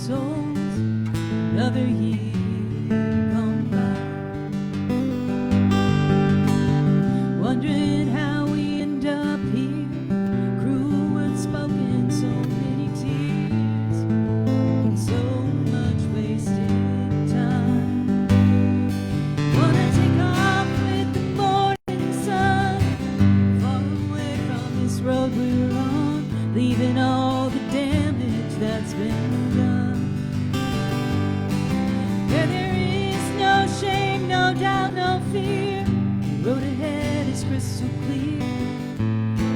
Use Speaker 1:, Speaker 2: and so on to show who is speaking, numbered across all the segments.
Speaker 1: souls. Another year gone by, wondering how we end up here. Cruel words spoken, so many tears, so much wasted time. Wanna take off with the morning sun, far away from this road we're on, leaving all the damage that's been done. Where there is no shame, no doubt, no fear, the road ahead is crystal clear,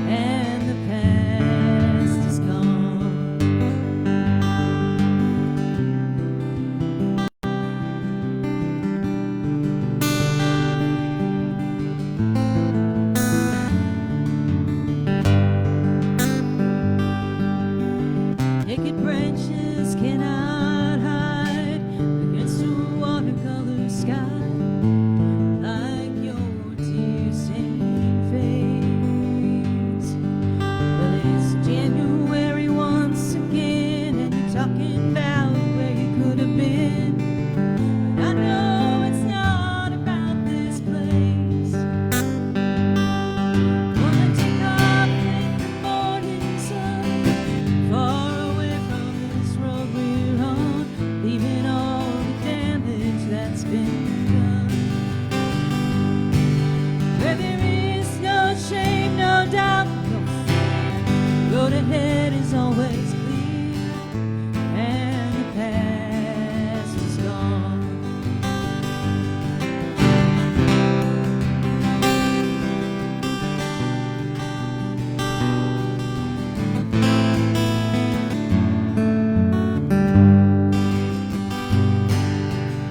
Speaker 1: and the past is gone. Naked branches cannot hide against a watercolor sky, like your tear-stained face. But it's January once again, and you're talking about where you could have been. But I know it's not about this place. Wanna take off with the morning sun, far away from this road we're on, leaving all the damage that's been done. Where there is no shame, no doubt, no fear, the road ahead is always clear, and the past is gone.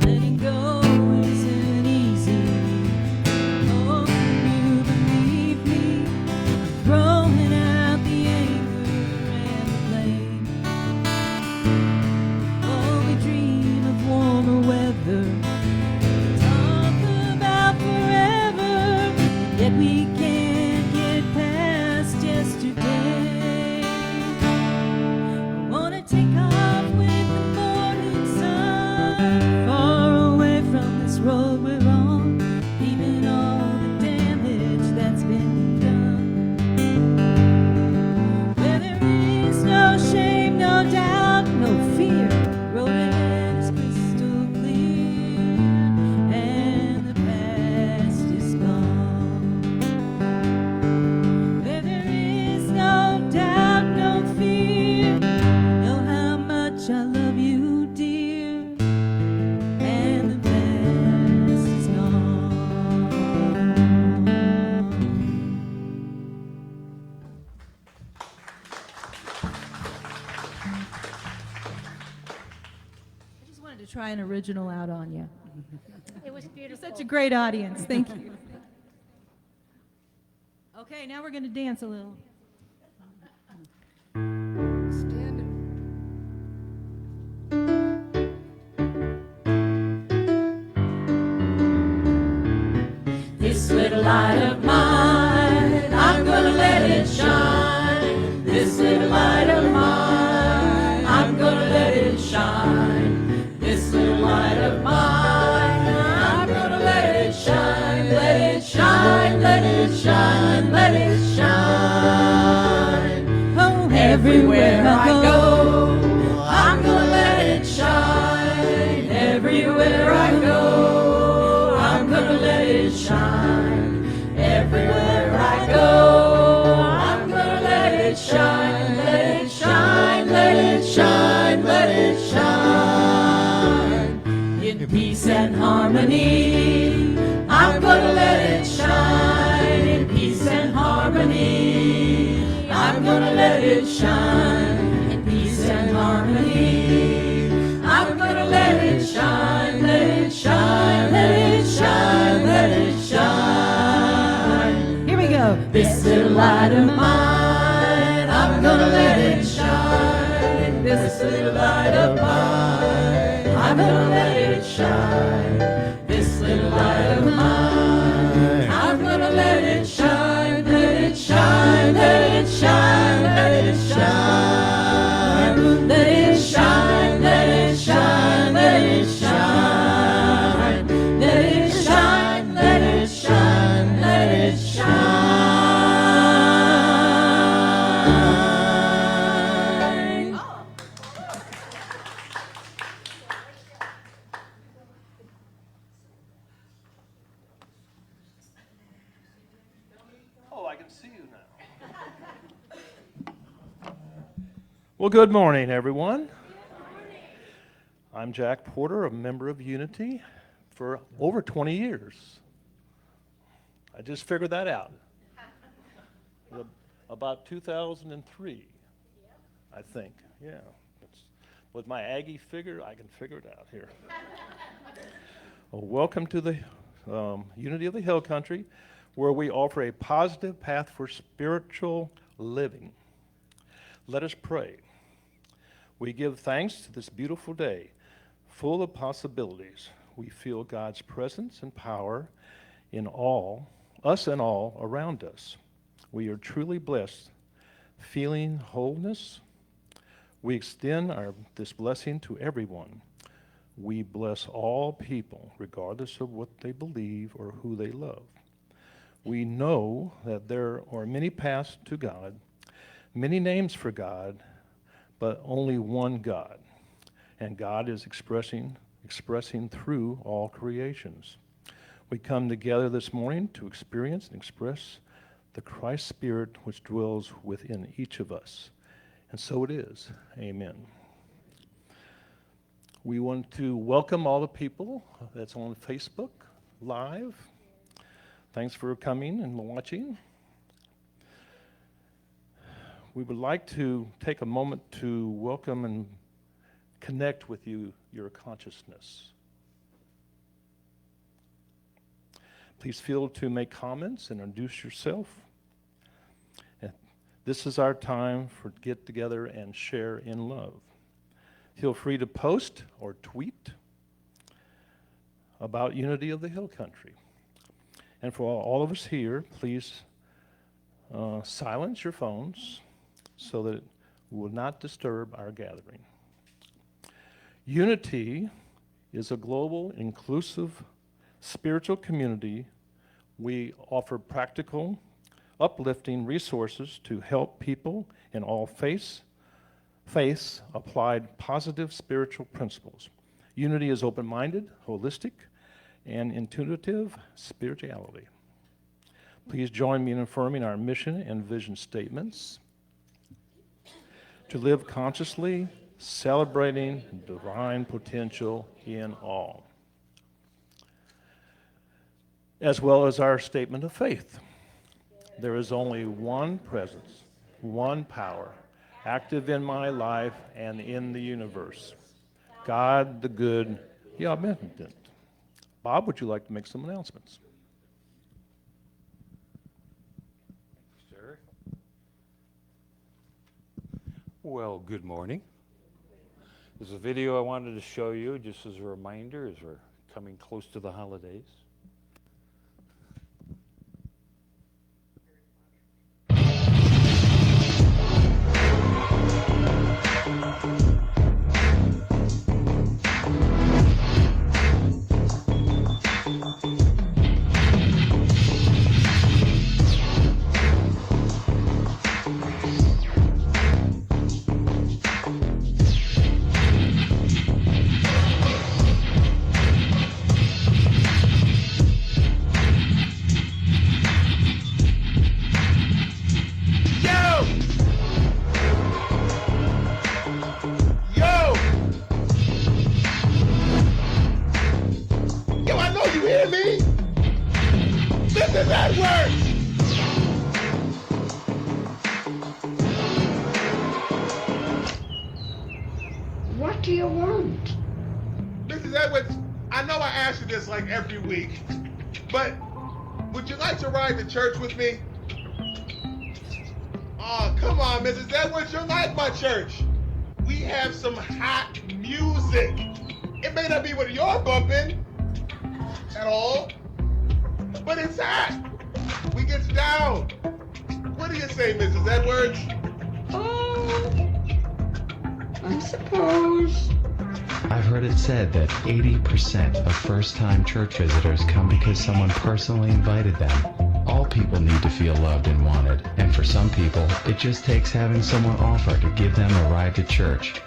Speaker 1: Letting go isn't easy. Oh, can you believe me? Throwing out the anger and the blame. Oh, we dream of warmer weather, talk about forever, yet we can't get past yesterday. I wanna take off with the morning sun, far away from this road we're on, leaving all the damage that's been done. Where there is no shame, no doubt, no fear, road ahead is crystal clear, and the past is gone. Where there is no doubt, no fear, know how much I love you, dear, and the past is gone. I just wanted to try an original out on you.
Speaker 2: It was
Speaker 1: You're
Speaker 2: beautiful.
Speaker 1: such a great audience. Thank you. Okay, now we're going to dance a little.
Speaker 3: This little light of mine, I'm gonna let it shine. This little light of mine, I'm gonna let it shine. This little light of mine, I'm gonna let it shine. Let it shine, let it shine, let it shine.
Speaker 1: Oh,
Speaker 3: Everywhere I go, I'm gonna let it shine. Everywhere I go, I'm gonna let it shine. Everywhere I go, I'm gonna let it shine. Let it shine, let it shine, let it shine. In peace and harmony, I'm gonna let it shine. In peace and harmony, I'm gonna let it shine. In peace and harmony, I'm gonna let it shine. Let it shine, let it shine, let it shine.
Speaker 1: here we go.
Speaker 3: This little light of mine, I'm gonna let it shine. This little light of mine, I'm gonna let it shine. This little light of mine, I'm gonna let it shine. Let it shine, let it shine, let it shine. Let it shine, let it
Speaker 2: can see you now. Well, good morning, everyone. I'm Jack Porter, a member of Unity for over 20 years. I just figured that out. About 2003, I think. Yeah. With my Aggie figure, I can figure it out here. Well, welcome to the Unity of the Hill Country, where we offer a positive path for spiritual living. Let us pray. We give thanks to this beautiful day, full of possibilities. We feel God's presence and power in all, us and all around us. We are truly blessed, feeling wholeness. We extend this blessing to everyone. We bless all people, regardless of what they believe or who they love. We know that there are many paths to God, many names for God, but only one God. And God is expressing through all creations. We come together this morning to experience and express the Christ Spirit which dwells within each of us. And so it is. Amen. We want to welcome all the people that's on Facebook Live. Thanks for coming and watching. We would like to take a moment to welcome and connect with you, your consciousness. Please feel to make comments and introduce yourself. This is our time for get together and share in love. Feel free to post or tweet about Unity of the Hill Country. And for all of us here, please silence your phones so that it will not disturb our gathering. Unity is a global, inclusive, spiritual community. We offer practical, uplifting resources to help people in all faiths applied positive spiritual principles. Unity is open-minded, holistic, and intuitive spirituality. Please join me in affirming our mission and vision statements. To live consciously, celebrating divine potential in all. As well as our statement of faith. There is only one presence, one power, active in my life and in the universe. God the good, the omnipotent. Bob, would you like to make some announcements?
Speaker 4: Sir. Well, good morning. There's a video I wanted to show you just as a reminder as we're coming close to the holidays.
Speaker 5: What do you want?
Speaker 6: Mrs. Edwards, I know I ask you this like every week, but would you like to ride to church with me? Oh, come on, Mrs. Edwards, you're like my church. We have some hot music. It may not be what you're bumping at all, but it's hot. We get down. What do you say, Mrs. Edwards?
Speaker 5: Oh, I suppose.
Speaker 7: I've heard it said that 80% of first-time church visitors come because someone personally invited them. All people need to feel loved and wanted, and for some people, it just takes having someone offer to give them a ride to church.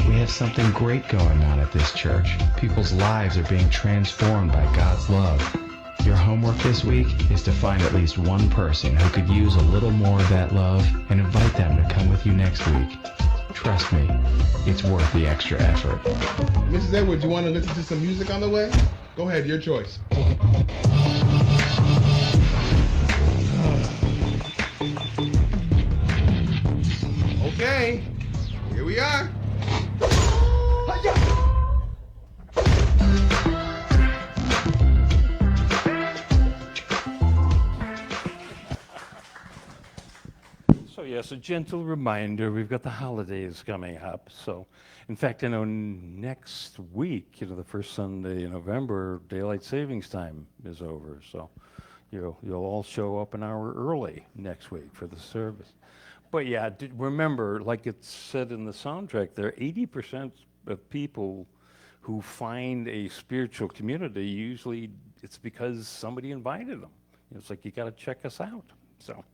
Speaker 7: We have something great going on at this church. People's lives are being transformed by God's love. Your home homework this week is to find at least one person who could use a little more of that love and invite them to come with you next week. Trust me, it's worth the extra effort.
Speaker 6: Mrs. Edwards, you want to listen to some music on the way? Go ahead, your choice. Okay, here we are.
Speaker 4: So yes, a gentle reminder, we've got the holidays coming up. So, in fact, I know next week, the first Sunday in November, daylight savings time is over. So you'll all show up an hour early next week for the service. But yeah, remember, like it said in the soundtrack there, 80% of people who find a spiritual community, usually it's because somebody invited them. It's like, you got to check us out. So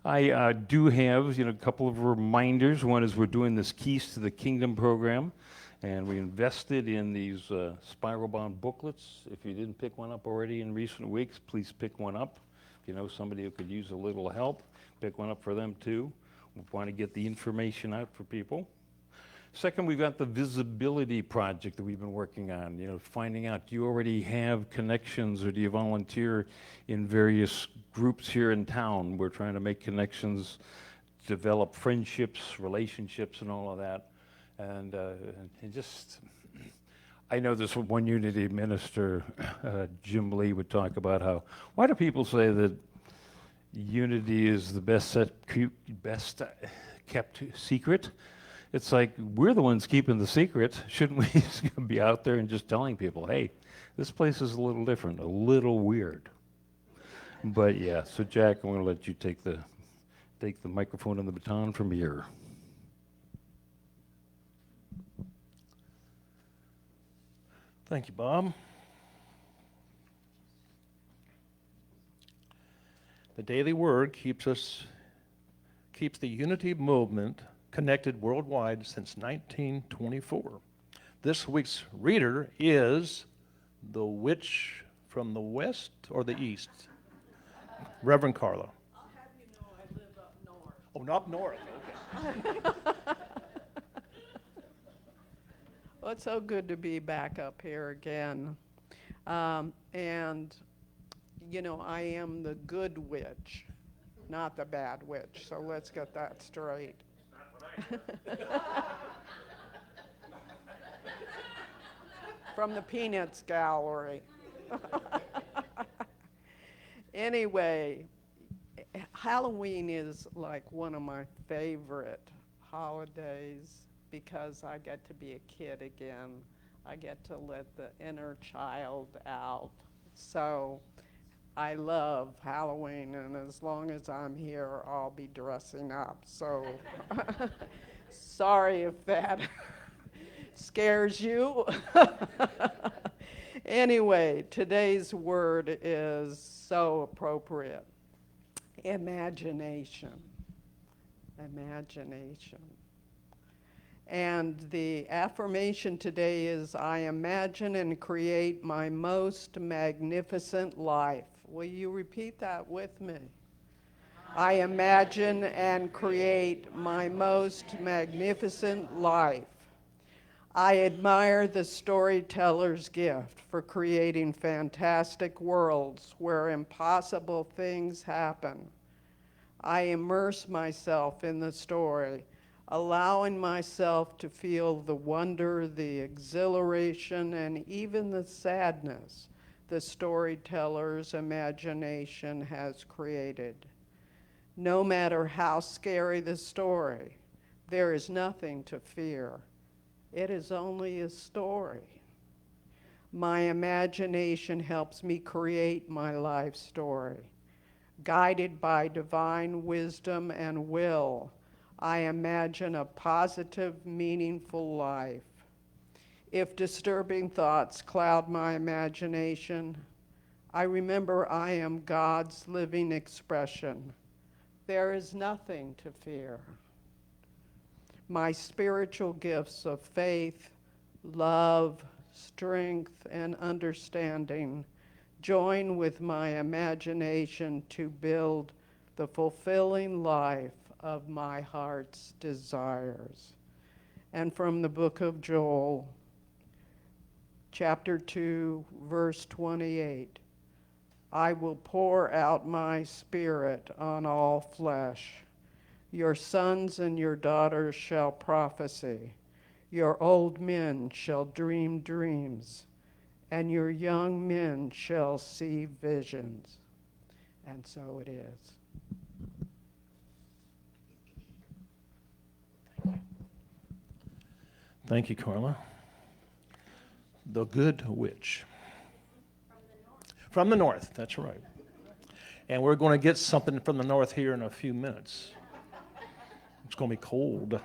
Speaker 4: I do have, a couple of reminders. One is we're doing this Keys to the Kingdom program, and we invested in these spiral bound booklets. If you didn't pick one up already in recent weeks, please pick one up. If you know somebody who could use a little help, pick one up for them too. We want to get the information out for people. Second, we've got the visibility project that we've been working on, finding out, do you already have connections or do you volunteer in various groups here in town? We're trying to make connections, develop friendships, relationships, and all of that. And just, I know this one Unity minister, Jim Lee, would talk about how, why do people say that Unity is the best kept secret? It's like, we're the ones keeping the secret. Shouldn't we be out there and just telling people, hey, this place is a little different, a little weird? But yeah, so Jack, I'm going to let you take the microphone and the baton from here.
Speaker 2: Thank you, Bob. The Daily Word keeps the Unity movement connected worldwide since 1924. This week's reader is the witch from the west or the east? Reverend Carla.
Speaker 8: I'll have you know I live up north.
Speaker 2: Oh, up north, okay.
Speaker 8: Well, it's so good to be back up here again. And, I am the good witch, not the bad witch, so let's get that straight. From the Peanuts Gallery. Anyway, Halloween is like one of my favorite holidays because I get to be a kid again. I get to let the inner child out. So I love Halloween, and as long as I'm here, I'll be dressing up. So sorry if that scares you. Anyway, today's word is so appropriate. Imagination. Imagination. And the affirmation today is, I imagine and create my most magnificent life. Will you repeat that with me? I imagine and create my most magnificent life. I admire the storyteller's gift for creating fantastic worlds where impossible things happen. I immerse myself in the story, allowing myself to feel the wonder, the exhilaration, and even the sadness the storyteller's imagination has created. No matter how scary the story, there is nothing to fear. It is only a story. My imagination helps me create my life story. Guided by divine wisdom and will, I imagine a positive, meaningful life. If disturbing thoughts cloud my imagination, I remember I am God's living expression. There is nothing to fear. My spiritual gifts of faith, love, strength, and understanding join with my imagination to build the fulfilling life of my heart's desires. And from the book of Joel, chapter 2, verse 28, I will pour out my spirit on all flesh. Your sons and your daughters shall prophesy. Your old men shall dream dreams, and your young men shall see visions. And so it is.
Speaker 2: Thank you, Carla. The Good Witch. From the north, that's right. And we're going to get something from the north here in a few minutes. It's going to be cold.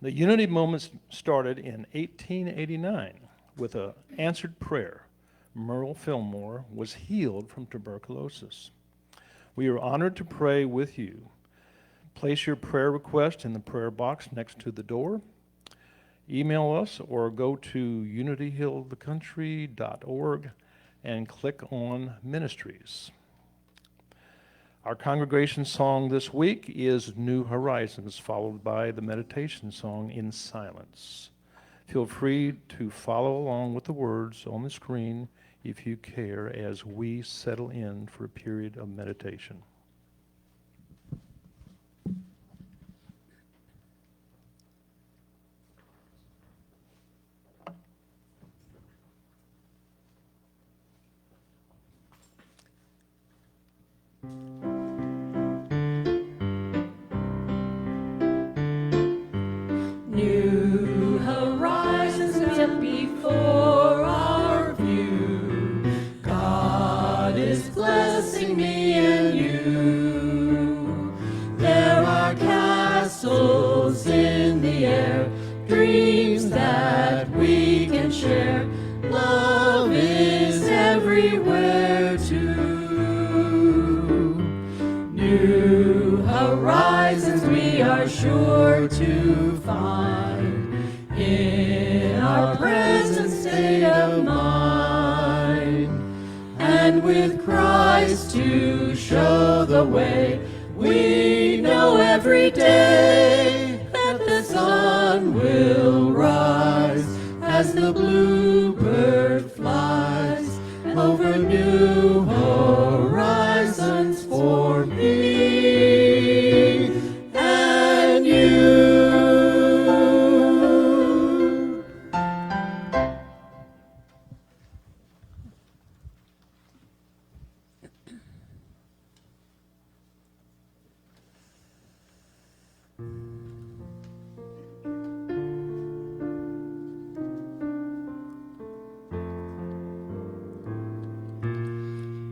Speaker 2: The Unity Moments started in 1889 with an answered prayer. Merle Fillmore was healed from tuberculosis. We are honored to pray with you. Place your prayer request in the prayer box next to the door. Email us or go to unityhealthecountry.org and click on Ministries. Our congregation song this week is New Horizons, followed by the meditation song In Silence. Feel free to follow along with the words on the screen if you care as we settle in for a period of meditation.
Speaker 3: New horizons set before our view. God is blessing me and you. There are castles in the air, dreams that we can share. Love is everywhere too. New horizons we are sure to find in our present state of mind. And with Christ to show the way, we know every day that the sun will rise as the bluebird flies over new horizons for me and you.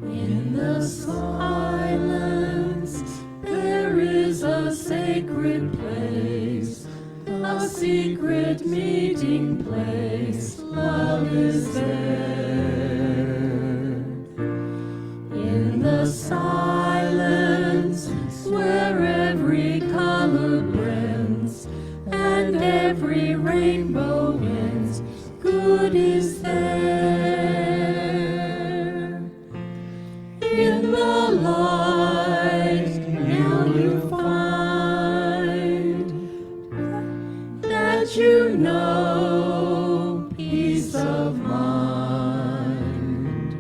Speaker 3: In the silence, there is a sacred place, a secret meeting place. Love is there. In the silence, where every color blends and every rainbow ends, good is there. In the light, you'll find that you know peace of mind.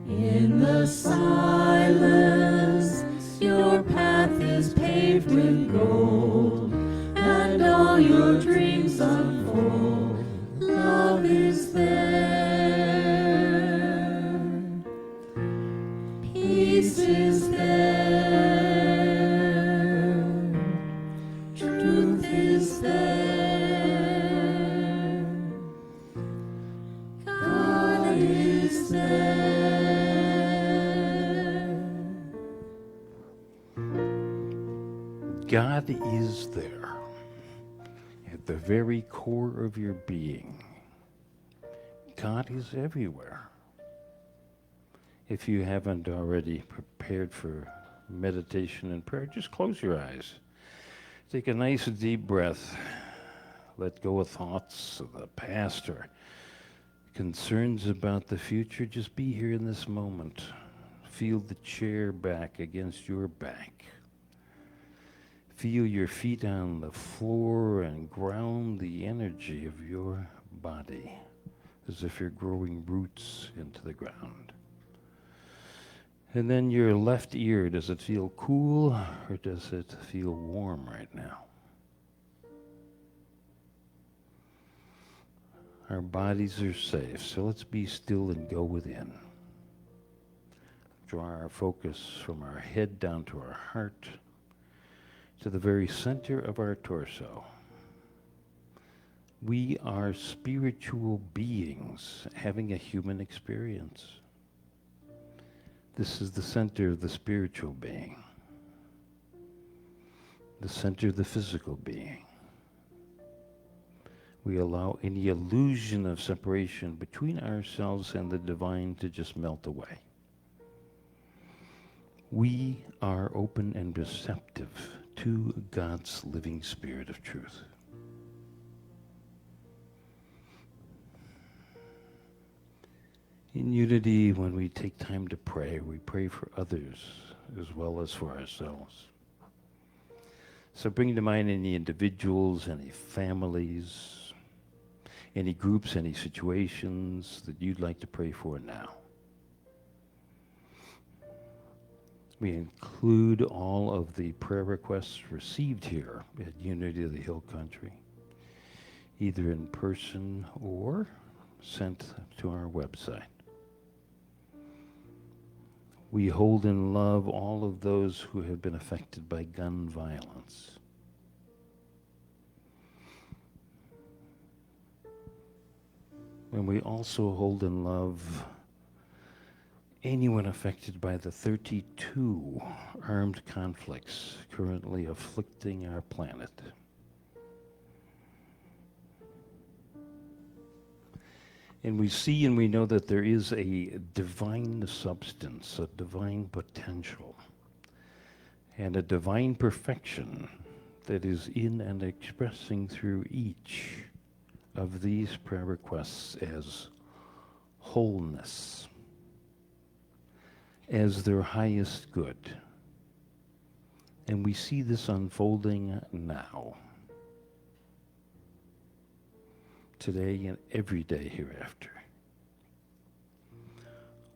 Speaker 3: In the silence, your path is paved with gold, and all your dreams unfold. Love is there. Peace is there. Truth is there. God is there.
Speaker 4: God is there at the very core of your being. God is everywhere. If you haven't already prepared for meditation and prayer, just close your eyes. Take a nice deep breath. Let go of thoughts of the past or concerns about the future. Just be here in this moment. Feel the chair back against your back. Feel your feet on the floor and ground the energy of your body as if you're growing roots into the ground. And then your left ear, does it feel cool or does it feel warm right now? Our bodies are safe, so let's be still and go within. Draw our focus from our head down to our heart, to the very center of our torso. We are spiritual beings having a human experience. This is the center of the spiritual being, the center of the physical being. We allow any illusion of separation between ourselves and the divine to just melt away. We are open and receptive to God's living spirit of truth. In unity, when we take time to pray, we pray for others as well as for ourselves. So bring to mind any individuals, any families, any groups, any situations that you'd like to pray for now. We include all of the prayer requests received here at Unity of the Hill Country, either in person or sent to our website. We hold in love all of those who have been affected by gun violence. And we also hold in love anyone affected by the 32 armed conflicts currently afflicting our planet. And we see and we know that there is a divine substance, a divine potential, and a divine perfection that is in and expressing through each of these prayer requests as wholeness, as their highest good. And we see this unfolding now, today and every day hereafter.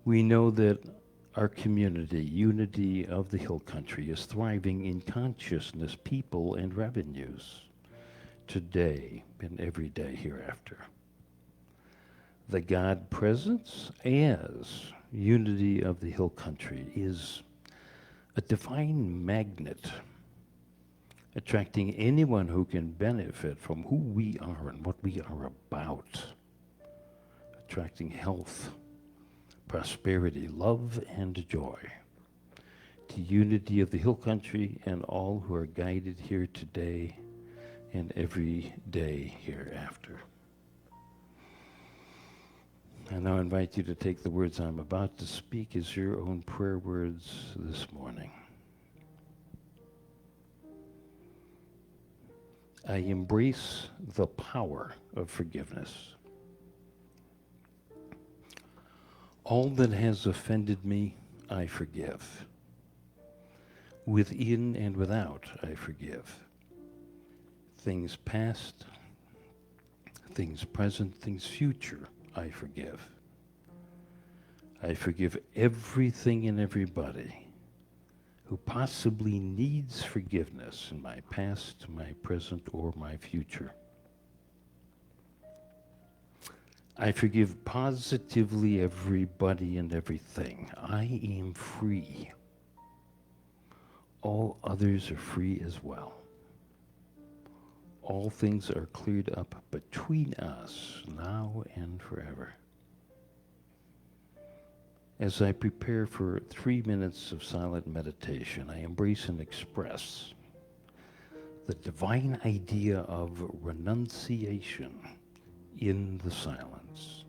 Speaker 4: We know that our community, Unity of the Hill Country, is thriving in consciousness, people, and revenues today and every day hereafter. The God presence as Unity of the Hill Country is a divine magnet, attracting anyone who can benefit from who we are and what we are about, attracting health, prosperity, love, and joy to Unity of the Hill Country and all who are guided here today and every day hereafter. I now invite you to take the words I'm about to speak as your own prayer words this morning. I embrace the power of forgiveness. All that has offended me, I forgive. Within and without, I forgive. Things past, things present, things future, I forgive. I forgive everything and everybody who possibly needs forgiveness in my past, my present, or my future. I forgive positively everybody and everything. I am free. All others are free as well. All things are cleared up between us now and forever. As I prepare for 3 minutes of silent meditation, I embrace and express the divine idea of renunciation in the silence.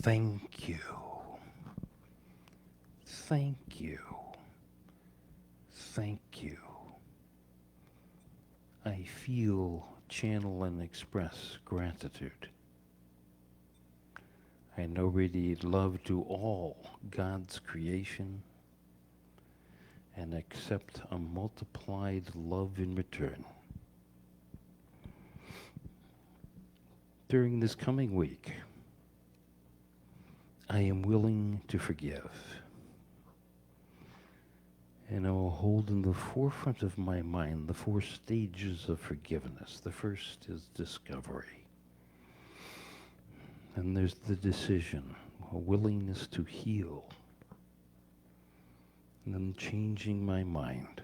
Speaker 4: thank you. Thank you. Thank you. I feel, channel, and express gratitude. I know radiate love to all God's creation and accept a multiplied love in return. During this coming week, I am willing to forgive. And I will hold in the forefront of my mind the 4 stages of forgiveness. The first is discovery. And there's the decision, a willingness to heal. And then changing my mind,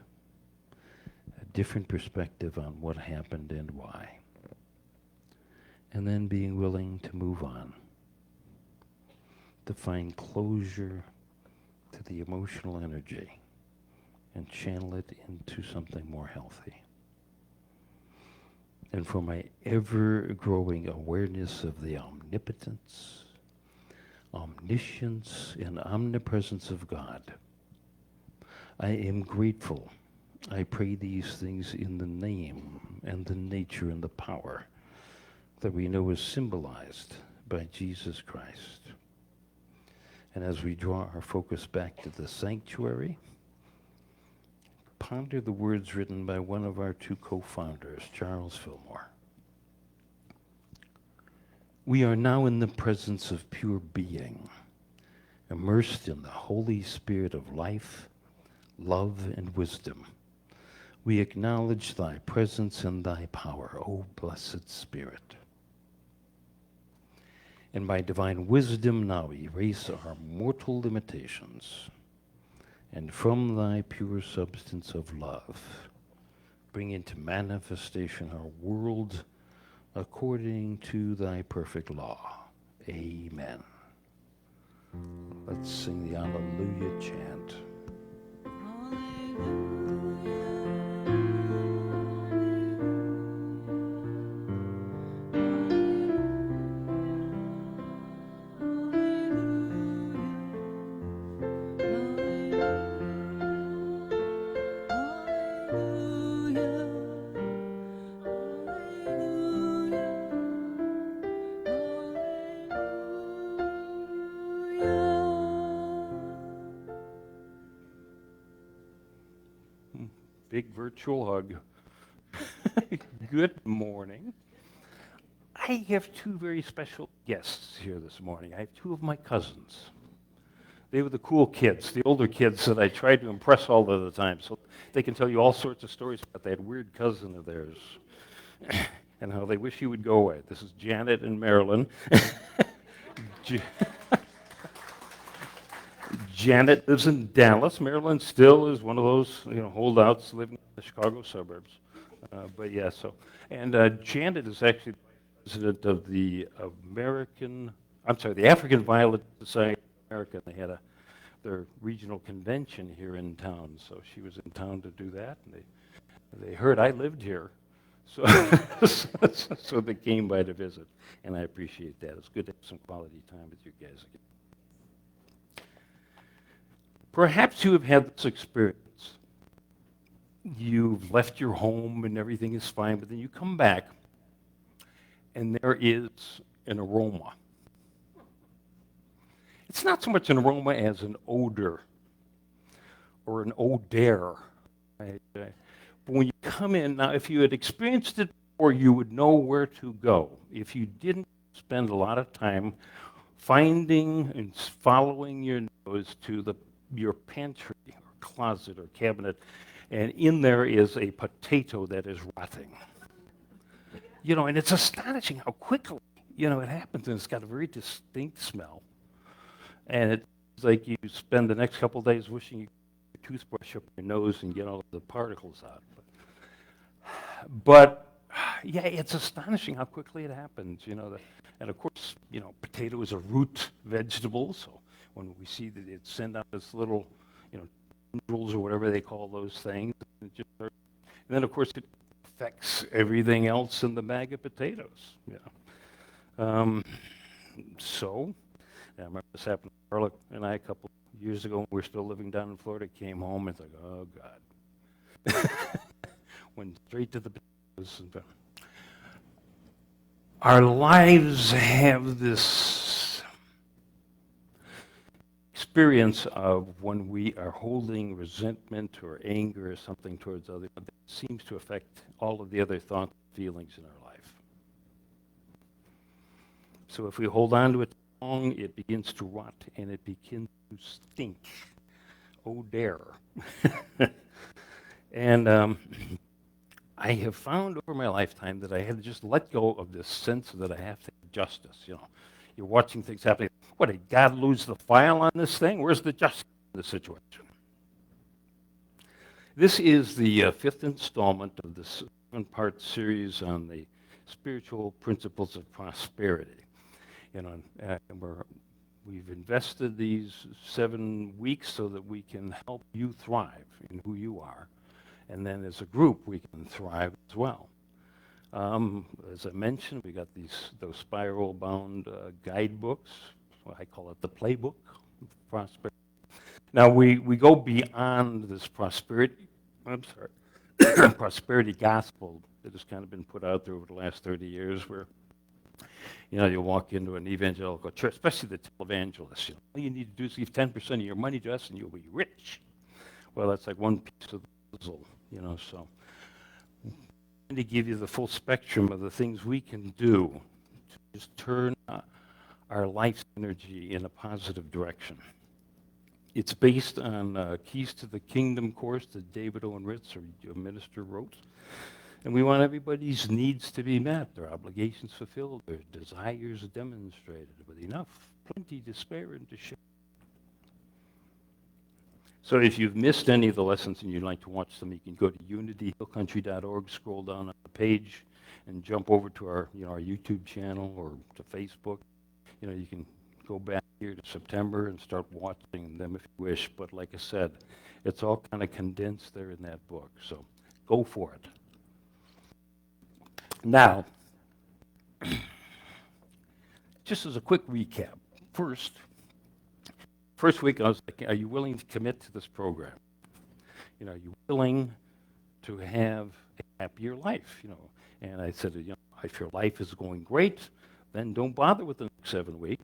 Speaker 4: a different perspective on what happened and why. And then being willing to move on, to find closure to the emotional energy and channel it into something more healthy. And for my ever-growing awareness of the omnipotence, omniscience, and omnipresence of God, I am grateful. I pray these things in the name and the nature and the power that we know is symbolized by Jesus Christ. And as we draw our focus back to the sanctuary, ponder the words written by one of our 2 co-founders, Charles Fillmore. We are now in the presence of pure being, immersed in the Holy Spirit of life, love, and wisdom. We acknowledge thy presence and thy power, O blessed Spirit. And by divine wisdom now erase our mortal limitations, and from thy pure substance of love, bring into manifestation our world according to thy perfect law. Amen. Let's sing the Alleluia chant. Big virtual hug. Good morning. I have 2 very special guests here this morning. I have 2 of my cousins. They were the cool kids, the older kids that I tried to impress all of the time, so they can tell you all sorts of stories about that weird cousin of theirs and how they wish he would go away. This is Janet and Marilyn. Janet lives in Dallas. Marilyn still is one of those, holdouts living in the Chicago suburbs. Janet is actually president of the African Violet Society of America. They had their regional convention here in town, so she was in town to do that. And they heard I lived here, so so they came by to visit, and I appreciate that. It's good to have some quality time with you guys again. Perhaps you have had this experience. You've left your home and everything is fine, but then you come back and there is an aroma. It's not so much an aroma as an odor or an odor. Right? But when you come in, now if you had experienced it before, you would know where to go. If you didn't spend a lot of time finding and following your nose to your pantry or closet or cabinet, and in there is a potato that is rotting. And it's astonishing how quickly, it happens, and it's got a very distinct smell. And it's like you spend the next couple of days wishing you could get your toothbrush up your nose and get all of the particles out. But yeah, it's astonishing how quickly it happens, And of course, potato is a root vegetable, so when we see that it send out this little, tendrils or whatever they call those things, and then of course it affects everything else in the bag of potatoes. So I remember this happened to Carla and I a couple years ago. We were still living down in Florida. Came home and it's like, oh God. Went straight to the potatoes. Our lives have this experience of when we are holding resentment or anger or something towards others that seems to affect all of the other thoughts and feelings in our life. So if we hold on to it long, it begins to rot and it begins to stink. Oh, dare. And I have found over my lifetime that I had to just let go of this sense that I have to have justice. You know, you're watching things happening. What, did God lose the file on this thing? Where's the justice in this situation? This is the fifth installment of this 7-part series on the spiritual principles of prosperity. You know, we've invested these 7 weeks so that we can help you thrive in who you are. And then as a group, we can thrive as well. As I mentioned, we got those spiral-bound guidebooks. Well, I call it the playbook of prosperity. Now, we go beyond this prosperity gospel that has kind of been put out there over the last 30 years where, you know, you'll walk into an evangelical church, especially the televangelists. You know, all you need to do is give 10% of your money to us and you'll be rich. Well, that's like one piece of the puzzle, you know, so to give you the full spectrum of the things we can do to just turn our life's energy in a positive direction. It's based on Keys to the Kingdom course that David Owen Ritz, our minister, wrote. And we want everybody's needs to be met, their obligations fulfilled, their desires demonstrated, with enough, plenty to spare and to share. So if you've missed any of the lessons and you'd like to watch them, you can go to unityhillcountry.org, scroll down on the page, and jump over to our YouTube channel or to Facebook. You know, you can go back here to September and start watching them if you wish. But like I said, it's all kind of condensed there in that book. So go for it. Now, just as a quick recap, first week I was like, are you willing to commit to this program? You know, are you willing to have a happier life? You know, and I said, you know, if your life is going great, then don't bother with the next 7 weeks.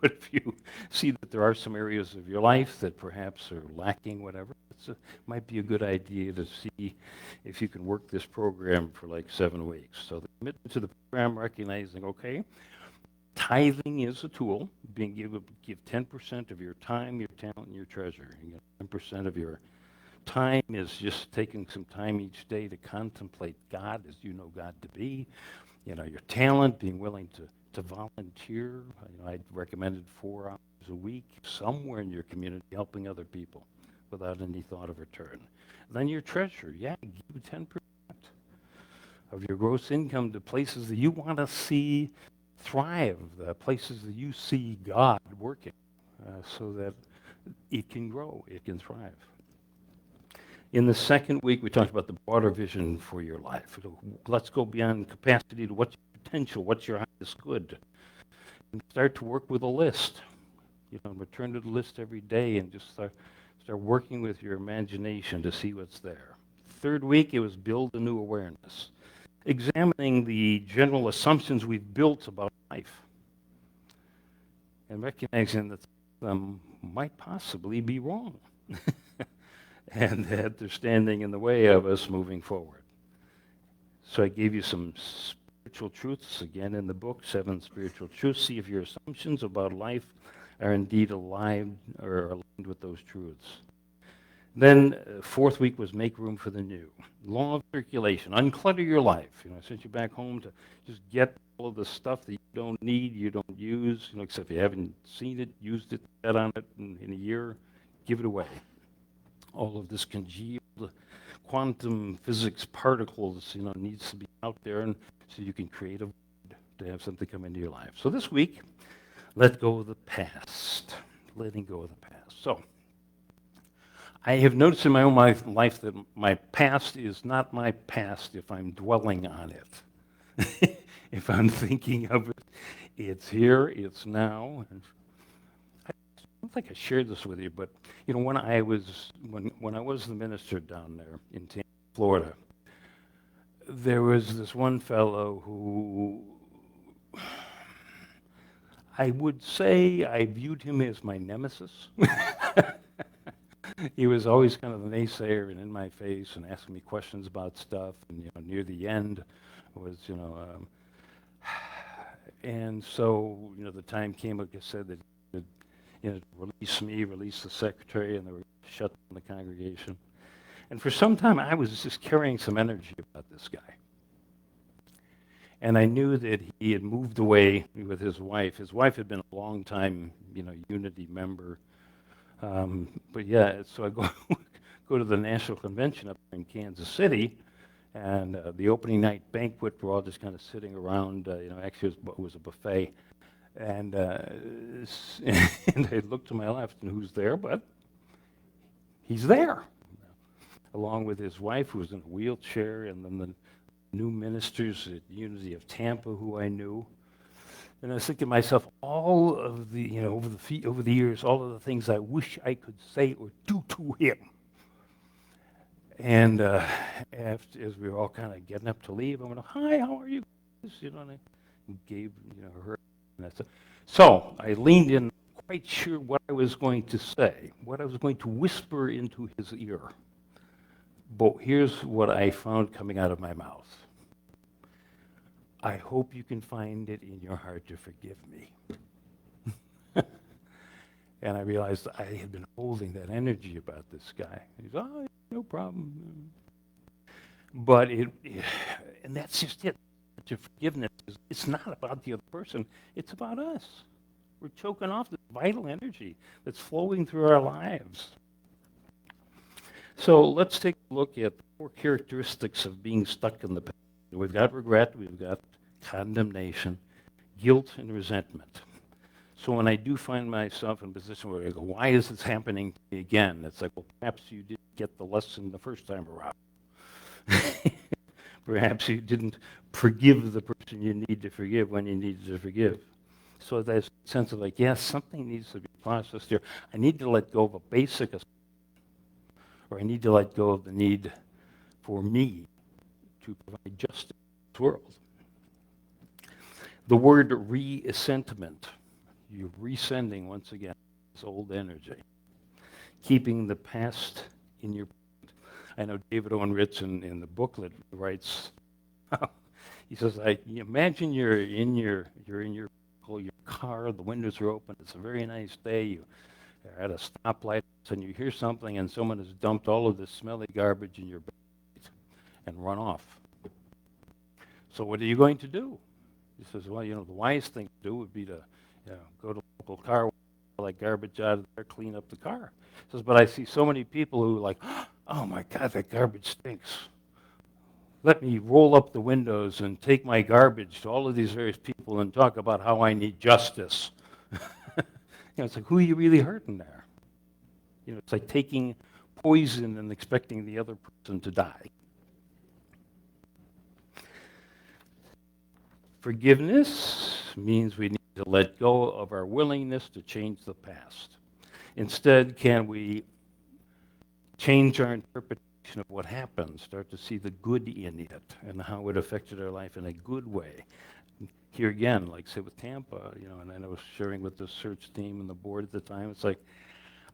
Speaker 4: But if you see that there are some areas of your life that perhaps are lacking, whatever, it might be a good idea to see if you can work this program for like 7 weeks. So the commitment to the program, recognizing, okay, tithing is a tool. Give 10% of your time, your talent, and your treasure. You get 10% of your time is just taking some time each day to contemplate God as you know God to be. You know, your talent, being willing to volunteer. You know, I recommended 4 hours a week somewhere in your community helping other people without any thought of return. Then your treasure, give 10% of your gross income to places that you want to see thrive, the places that you see God working, so that it can grow, it can thrive. In the second week, we talked about the broader vision for your life. Let's go beyond capacity to what's your potential, what's your highest good, and start to work with a list. You know, return to the list every day and just start working with your imagination to see what's there. Third week, it was build a new awareness, examining the general assumptions we've built about life and recognizing that some might possibly be wrong. And that they're standing in the way of us moving forward. So I gave you some spiritual truths, again in the book, 7 spiritual truths. See if your assumptions about life are indeed aligned with those truths. Then fourth week was make room for the new. Law of circulation, unclutter your life. You know, I sent you back home to just get all of the stuff that you don't need, you don't use, you know, except if you haven't seen it, used it, bet on it in a year, give it away. All of this congealed quantum physics particles, you know, needs to be out there, and so you can create a void to have something come into your life. So this week, let go of the past. Letting go of the past. So I have noticed in my own life that my past is not my past if I'm dwelling on it. If I'm thinking of it, it's here, it's now. don't think I shared this with you, but you know, when I was the minister down there in Tampa, Florida, there was this one fellow who I would say I viewed him as my nemesis. He was always kind of the naysayer and in my face and asking me questions about stuff. And you know, near the end was, and so you know, the time came, like I said, that he would, you know, release me, release the secretary, and they would shut down the congregation. And for some time, I was just carrying some energy about this guy. And I knew that he had moved away with his wife. His wife had been a long time, you know, Unity member. But yeah, so I go to the national convention up in Kansas City, and the opening night banquet, we're all just kind of sitting around. You know, actually it was a buffet, and and I looked to my left, and who's there? But he's there, along with his wife, who was in a wheelchair, and then the new ministers at Unity of Tampa, who I knew. And I was thinking to myself, all of the, you know, over the years, all of the things I wish I could say or do to him. And as we were all kind of getting up to leave, I went, "Hi, how are you?" You know, and I gave, you know, her. And I said, so I leaned in, quite sure what I was going to say, what I was going to whisper into his ear. But here's what I found coming out of my mouth. I hope you can find it in your heart to forgive me. And I realized I had been holding that energy about this guy. He's, oh, no problem. But and that's just it. To forgiveness, it's not about the other person. It's about us. We're choking off the vital energy that's flowing through our lives. So let's take a look at the 4 characteristics of being stuck in the past. We've got regret, we've got condemnation, guilt, and resentment. So when I do find myself in a position where I go, why is this happening to me again? It's like, well, perhaps you didn't get the lesson the first time around. Perhaps you didn't forgive the person you need to forgive when you needed to forgive. So there's a sense of like, yes, something needs to be processed here. I need to let go of a basic, or I need to let go of the need for me to provide justice in this world. The word resentment, you're resending once again this old energy, keeping the past in your. I know David Owen Ritz in the booklet writes, he says, imagine you're in your car, the windows are open, it's a very nice day, you're at a stoplight, and you hear something, and someone has dumped all of this smelly garbage in your bag and run off. So what are you going to do? He says, well, you know, the wise thing to do would be to, you know, go to the local car, pull that garbage out of there, clean up the car. He says, but I see so many people who are like, oh my God, that garbage stinks. Let me roll up the windows and take my garbage to all of these various people and talk about how I need justice. You know, it's like, who are you really hurting there? You know, it's like taking poison and expecting the other person to die. Forgiveness means we need to let go of our willingness to change the past. Instead, can we change our interpretation of what happened, start to see the good in it and how it affected our life in a good way? Here again, like say with Tampa, you know, and I was sharing with the search team and the board at the time, it's like,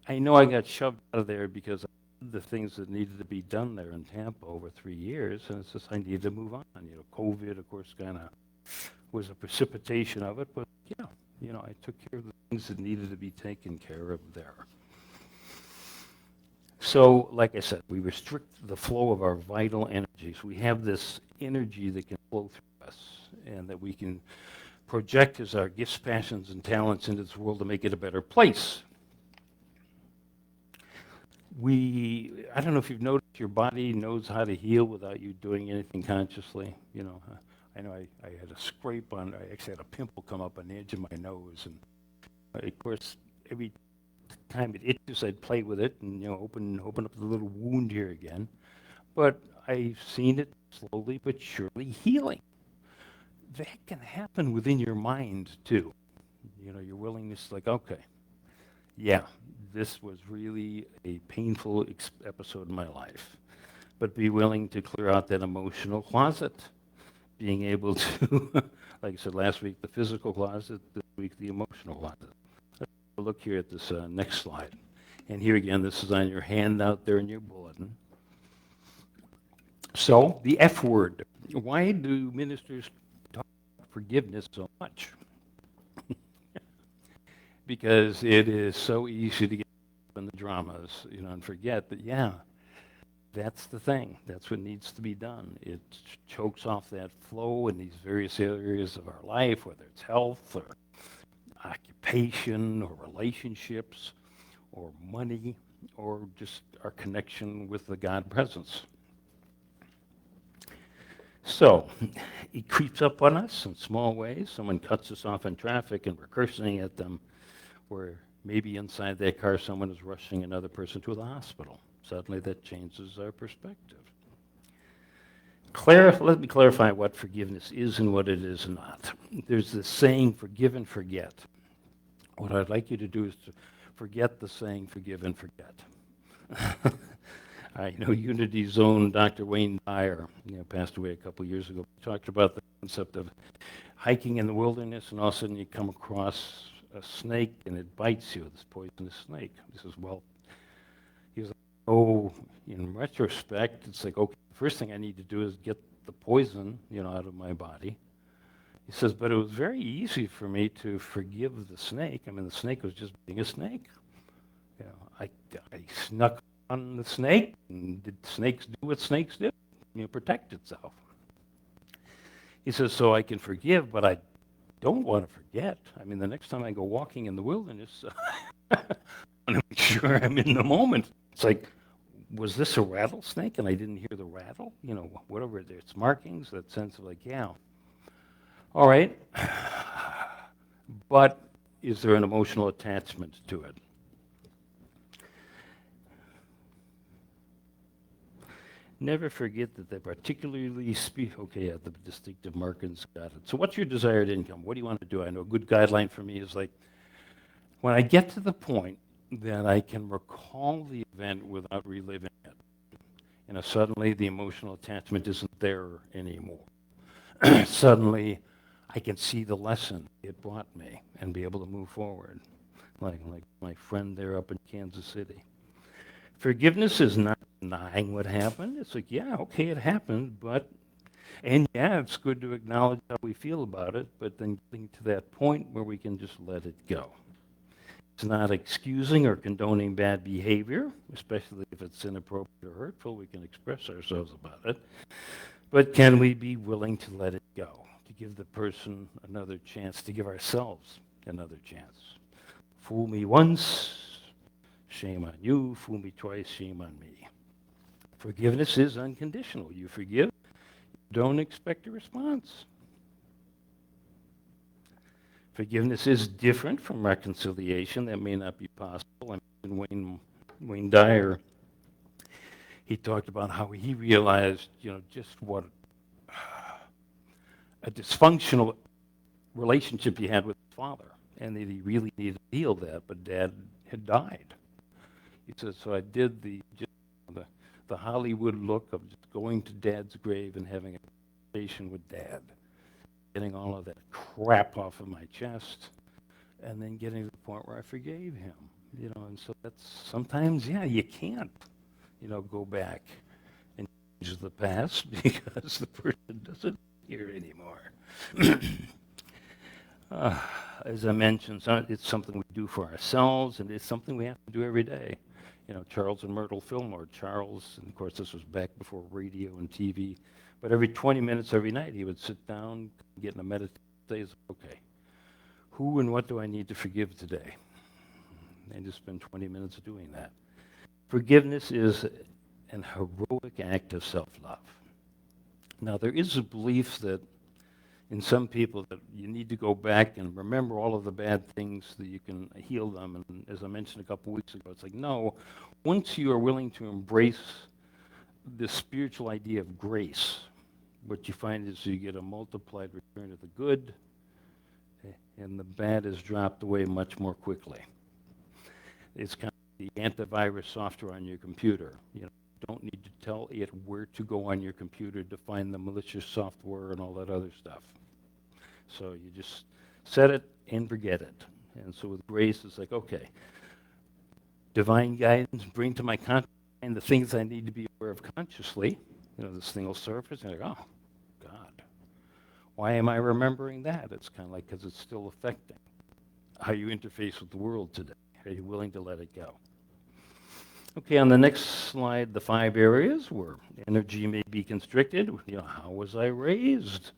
Speaker 4: I know I got shoved out of there because of the things that needed to be done there in Tampa over 3 years, and it's just I needed to move on. You know, COVID, of course, kind of was a precipitation of it, but yeah, you know, I took care of the things that needed to be taken care of there. So, like I said, we restrict the flow of our vital energies. We have this energy that can flow through us and that we can project as our gifts, passions, and talents into this world to make it a better place. I don't know if you've noticed, your body knows how to heal without you doing anything consciously. You know, I know I had a scrape on, I actually had a pimple come up on the edge of my nose. And of course, every time it itches, I'd play with it and, you know, open up the little wound here again. But I've seen it slowly but surely healing. That can happen within your mind too. You know, your willingness, like, okay, yeah, this was really a painful episode in my life. But be willing to clear out that emotional closet. Being able to, like I said last week, the physical closet, this week, the emotional closet. Let's look here at this next slide. And here again, this is on your handout there in your bulletin. So, the F word. Why do ministers talk about forgiveness so much? Because it is so easy to get in the dramas, and forget that, yeah, that's the thing. That's what needs to be done. It chokes off that flow in these various areas of our life, whether it's health or occupation or relationships or money or just our connection with the God presence. So it creeps up on us in small ways. Someone cuts us off in traffic and we're cursing at them, where maybe inside that car someone is rushing another person to the hospital. Suddenly that changes our perspective. Let me clarify what forgiveness is and what it is not. There's this saying, forgive and forget. What I'd like you to do is to forget the saying, forgive and forget. I know Unity Zone, Dr. Wayne Dyer, passed away a couple years ago, talked about the concept of hiking in the wilderness, and all of a sudden you come across a snake and it bites you, this poisonous snake. He says, well, in retrospect, it's like, okay, the first thing I need to do is get the poison, out of my body. He says, but it was very easy for me to forgive the snake. I mean, the snake was just being a snake. I snuck on the snake, and did snakes do what snakes do? Protect itself. He says, so I can forgive, but I don't want to forget. I mean, the next time I go walking in the wilderness, I want to make sure I'm in the moment. It's like, was this a rattlesnake and I didn't hear the rattle? Whatever its markings, that sense of like, yeah. All right. But is there an emotional attachment to it? Never forget that they particularly the distinctive markings, got it. So what's your desired income? What do you want to do? I know a good guideline for me is like, when I get to the point that I can recall the event without reliving it, suddenly the emotional attachment isn't there anymore. Suddenly I can see the lesson it brought me and be able to move forward, like my friend there up in Kansas City. Forgiveness is not denying what happened. It's like, yeah, okay, it happened, and yeah, it's good to acknowledge how we feel about it, but then getting to that point where we can just let it go. It's not excusing or condoning bad behavior, especially if it's inappropriate or hurtful. We can express ourselves about it. But can we be willing to let it go, to give the person another chance, to give ourselves another chance? Fool me once, shame on you. Fool me twice, shame on me. Forgiveness is unconditional. You forgive, you don't expect a response. Forgiveness is different from reconciliation. That may not be possible. I mean, Wayne Dyer, he talked about how he realized, just what a dysfunctional relationship he had with his father, and that he really needed to heal that, but Dad had died. He said, so I did the Hollywood look of just going to Dad's grave and having a conversation with Dad, getting all of that crap off of my chest, and then getting to the point where I forgave him. And so that's sometimes, you can't, go back and change the past because the person doesn't here anymore. As I mentioned, it's something we do for ourselves, and it's something we have to do every day. Charles and Myrtle Fillmore. Charles, and of course this was back before radio and TV, but every 20 minutes every night he would sit down, get in a meditation, say, okay, who and what do I need to forgive today? And just spend 20 minutes doing that. Forgiveness is an heroic act of self-love. Now, there is a belief that in some people that you need to go back and remember all of the bad things that you can heal them. And as I mentioned a couple weeks ago, it's like, no, once you are willing to embrace the spiritual idea of grace, what you find is you get a multiplied return of the good, and the bad is dropped away much more quickly. It's kind of the antivirus software on your computer. You know, you don't need to tell it where to go on your computer to find the malicious software and all that other stuff. So you just set it and forget it. And so with grace, it's like, okay, divine guidance, bring to my conscious mind the things I need to be aware of consciously. You know, this thing will surface, and you're like, oh, God, why am I remembering that? It's kind of like because it's still affecting how you interface with the world today. Are you willing to let it go? Okay, on the next slide, the 5 areas where energy may be constricted. You know, how was I raised?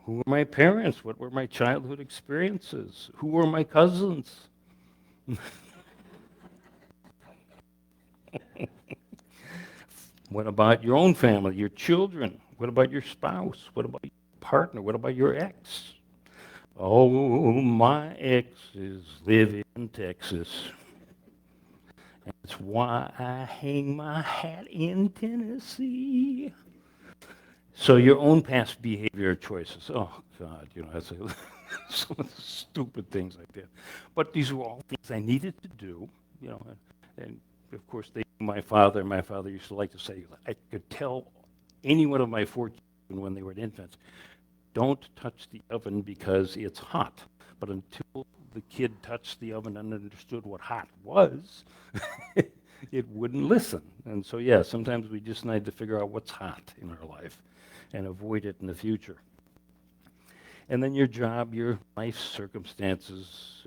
Speaker 4: Who were my parents? What were my childhood experiences? Who were my cousins? What about your own family, your children? What about your spouse? What about your partner? What about your ex? Oh, my exes live in Texas. That's why I hang my hat in Tennessee. So your own past behavior choices. Oh, God, you know, that's some of the stupid things I did. But these were all things I needed to do, you know, and of course, my father used to like to say, I could tell any one of my 4 children when they were infants, don't touch the oven because it's hot. But until the kid touched the oven and understood what hot was, it wouldn't listen. And so, yeah, sometimes we just need to figure out what's hot in our life and avoid it in the future. And then your job, your life circumstances.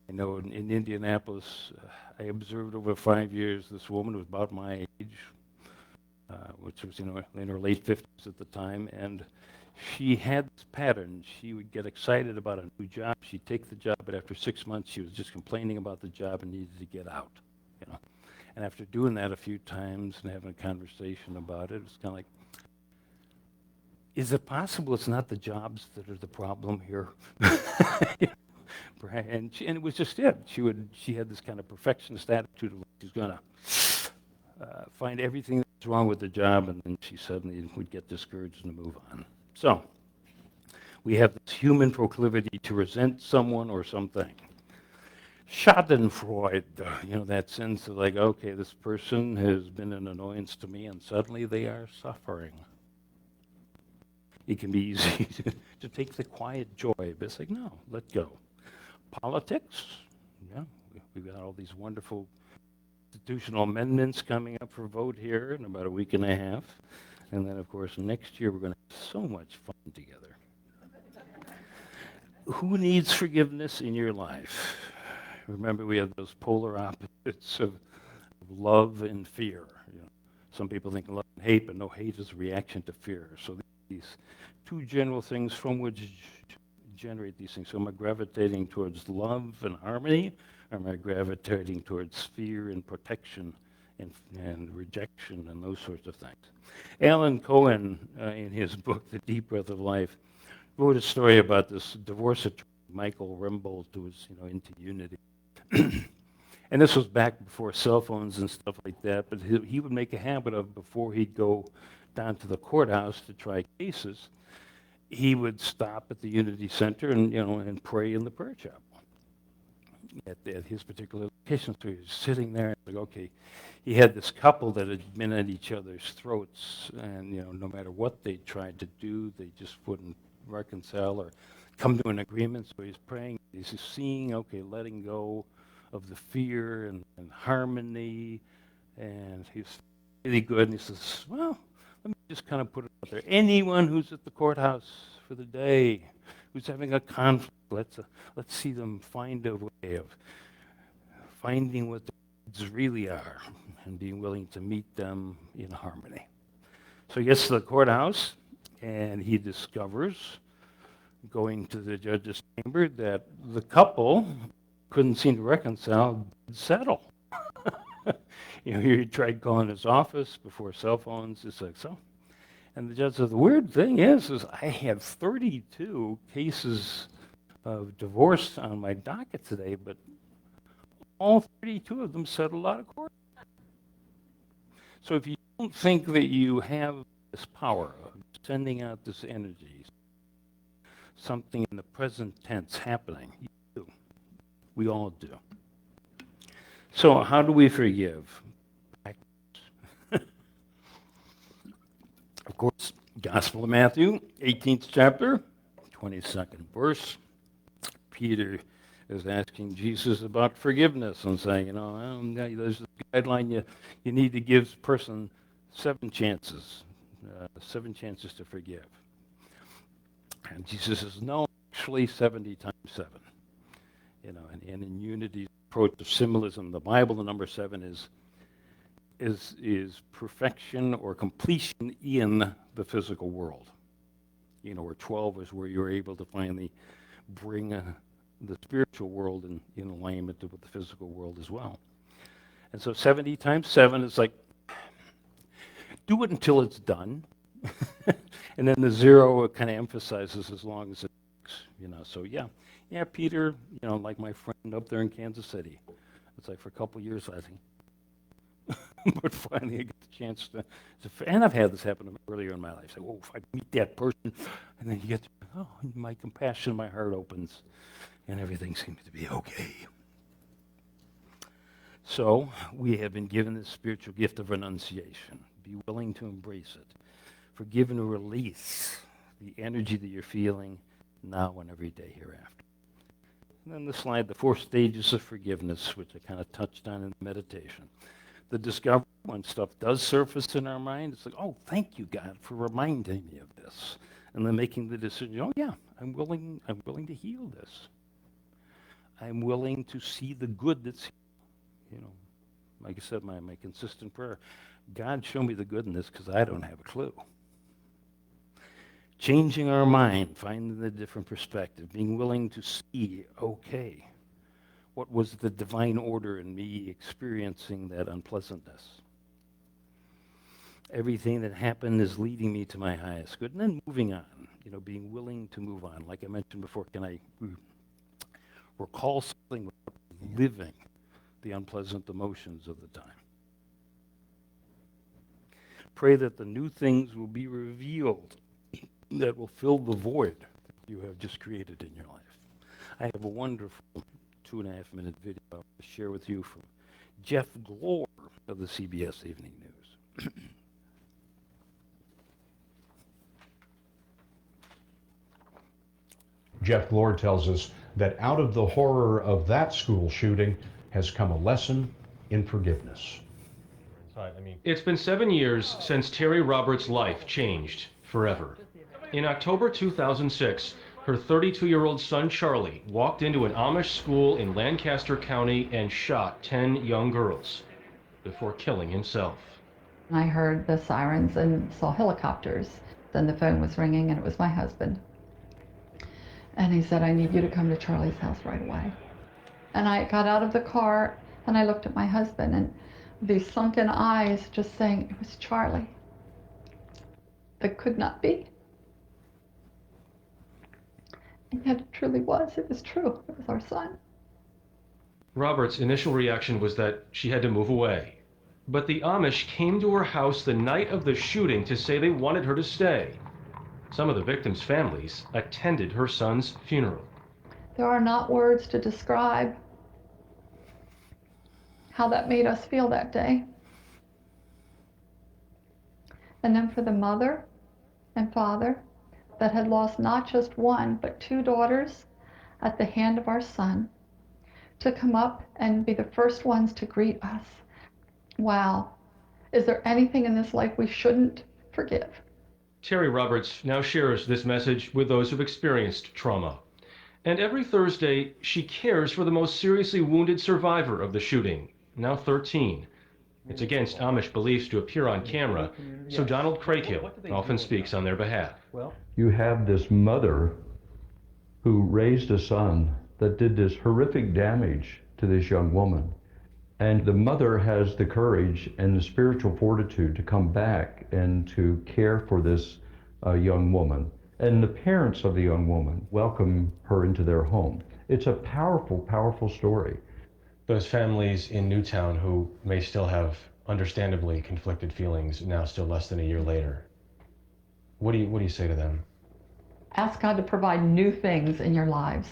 Speaker 4: I know in Indianapolis, I observed over 5 years this woman who was about my age, which was, you know, in her late 50s at the time, and she had this pattern. She would get excited about a new job. She'd take the job, but after 6 months, she was just complaining about the job and needed to get out, you know. And after doing that a few times and having a conversation about it, it's kind of like, is it possible it's not the jobs that are the problem here? And it was just it. She had this kind of perfectionist attitude of like she's going to find everything that's wrong with the job, and then she suddenly would get discouraged and move on. So we have this human proclivity to resent someone or something. Schadenfreude, you know, that sense of like, okay, this person has been an annoyance to me, and suddenly they are suffering. It can be easy to take the quiet joy, but it's like, no, let go. Politics, yeah, we've got all these wonderful constitutional amendments coming up for vote here in about a week and a half. And then, of course, next year we're going to have so much fun together. Who needs forgiveness in your life? Remember, we have those polar opposites of love and fear. You know, some people think love and hate, but no, hate is a reaction to fear. So these 2 general things from which generate these things. So am I gravitating towards love and harmony, or am I gravitating towards fear and protection and rejection and those sorts of things? Alan Cohen, in his book, The Deep Breath of Life, wrote a story about this divorce attorney, Michael Rembold, who was, you know, into unity. And this was back before cell phones and stuff like that, but he would make a habit of, before he'd go down to the courthouse to try cases, he would stop at the Unity Center and, you know, and pray in the prayer chapel at his particular location. So he was sitting there, and like, okay, he had this couple that had been at each other's throats, and, you know, no matter what they tried to do, they just wouldn't reconcile or come to an agreement. So he's praying, he's seeing, okay, letting go of the fear and harmony, and he's really good. And he says, well, let me just kind of put it out there. Anyone who's at the courthouse for the day, who's having a conflict, let's see them find a way of finding what the needs really are and being willing to meet them in harmony. So he gets to the courthouse, and he discovers, going to the judge's chamber, that the couple couldn't seem to reconcile, settle. You know, he tried calling his office before cell phones. It's like, so. And the judge said, the weird thing is I had 32 cases of divorce on my docket today, but all 32 of them settled out of court. So if you don't think that you have this power of sending out this energy, something in the present tense happening, you do. We all do. So how do we forgive? Of course, Gospel of Matthew, 18th chapter, 22nd verse. Peter is asking Jesus about forgiveness and saying, there's a guideline you need to give a person 7 chances to forgive. And Jesus says, no, actually 70 times 7. And in Unity's approach of symbolism, the Bible, the number 7 is perfection or completion in the physical world. Where 12 is where you're able to finally bring the spiritual world in alignment with the physical world as well. And so 70 times 7 is like, do it until it's done. And then the 0 kind of emphasizes as long as it takes, So yeah, Peter, like my friend up there in Kansas City. It's like for a couple of years, I think. But finally I get the chance to, and I've had this happen to me earlier in my life. Say, if I meet that person, and then you get, my compassion, my heart opens, and everything seems to be okay. So we have been given the spiritual gift of renunciation. Be willing to embrace it. Forgive and release the energy that you're feeling now and every day hereafter. And then the slide, the 4 stages of forgiveness, which I kind of touched on in the meditation. The discovery, when stuff does surface in our mind, it's like, thank you, God, for reminding me of this. And then making the decision, I'm willing to heal this. I'm willing to see the good that's, like I said, my consistent prayer, God, show me the good in this because I don't have a clue. Changing our mind, finding a different perspective, being willing to see, what was the divine order in me experiencing that unpleasantness? Everything that happened is leading me to my highest good. And then moving on, being willing to move on. Like I mentioned before, can I recall something without living the unpleasant emotions of the time? Pray that the new things will be revealed that will fill the void you have just created in your life. I have a wonderful 2.5-minute video I'll share with you from Jeff Glore of the CBS Evening News.
Speaker 9: Jeff Glore tells us that out of the horror of that school shooting has come a lesson in forgiveness.
Speaker 10: It's been 7 years since Terry Roberts' life changed forever. In October 2006, her 32-year-old son Charlie walked into an Amish school in Lancaster County and shot 10 young girls before killing himself.
Speaker 11: I heard the sirens and saw helicopters. Then the phone was ringing and it was my husband. And he said, I need you to come to Charlie's house right away. And I got out of the car and I looked at my husband and these sunken eyes just saying, it was Charlie. It could not be. And yet it truly was. It was true. It was our son.
Speaker 10: Robert's initial reaction was that she had to move away. But the Amish came to her house the night of the shooting to say they wanted her to stay. Some of the victims' families attended her son's funeral.
Speaker 11: There are not words to describe how that made us feel that day. And then for the mother and father that had lost not just 1, but 2 daughters at the hand of our son, to come up and be the first ones to greet us. Wow. Is there anything in this life we shouldn't forgive?
Speaker 10: Terry Roberts now shares this message with those who've experienced trauma. And every Thursday, she cares for the most seriously wounded survivor of the shooting, now 13. It's against Amish beliefs to appear on camera, so Donald Craighill often speaks on their behalf.
Speaker 9: You have this mother who raised a son that did this horrific damage to this young woman. And the mother has the courage and the spiritual fortitude to come back and to care for this young woman. And the parents of the young woman welcome her into their home. It's a powerful, powerful story.
Speaker 10: Those families in Newtown who may still have understandably conflicted feelings now, still less than a year later, what do you say to them?
Speaker 11: Ask God to provide new things in your lives.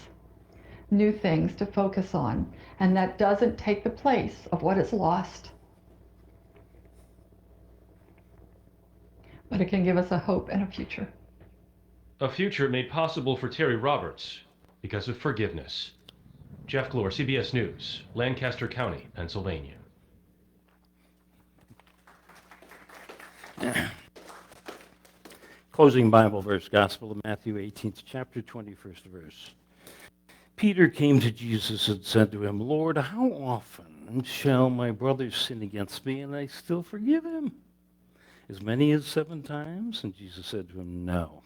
Speaker 11: new things to focus on, and that doesn't take the place of what is lost. But it can give us a hope and a future.
Speaker 10: A future made possible for Terry Roberts because of forgiveness. Jeff Glore, CBS News, Lancaster County, Pennsylvania.
Speaker 4: Closing Bible verse, Gospel of Matthew 18th chapter, 21st verse. Peter came to Jesus and said to him, Lord, how often shall my brother sin against me and I still forgive him? As many as 7 times? And Jesus said to him, no.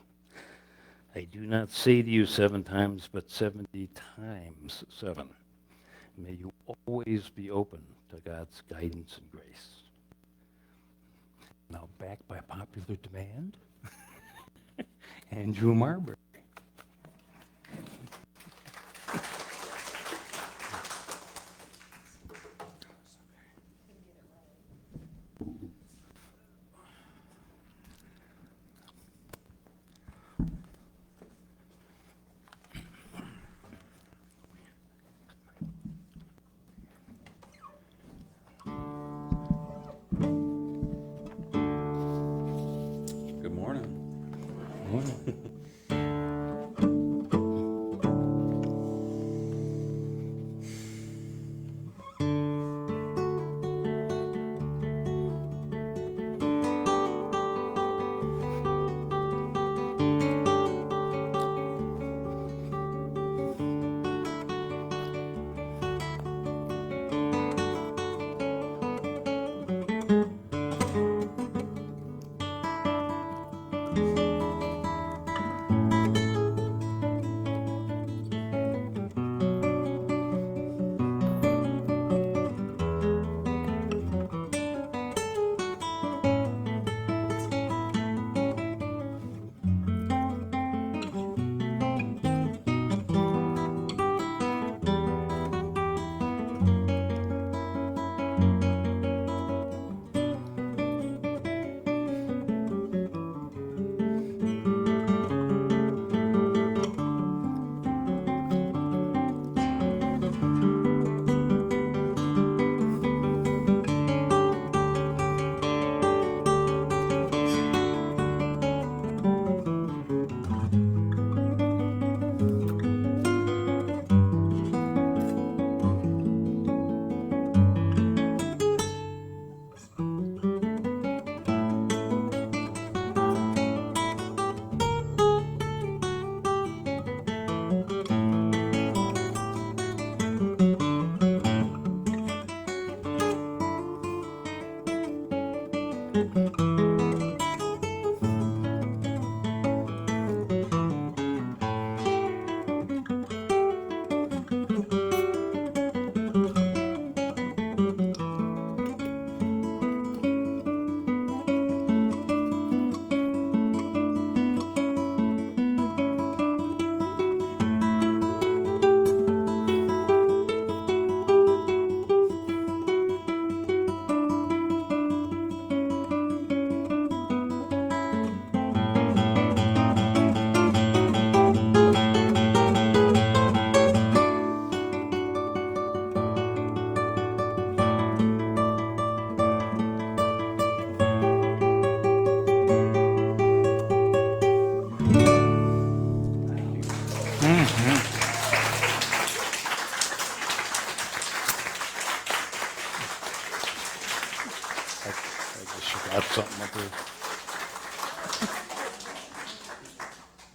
Speaker 4: I do not say to you 7 times, but 70 times 7. May you always be open to God's guidance and grace. Now back by popular demand, Andrew Marbury.
Speaker 12: Good morning.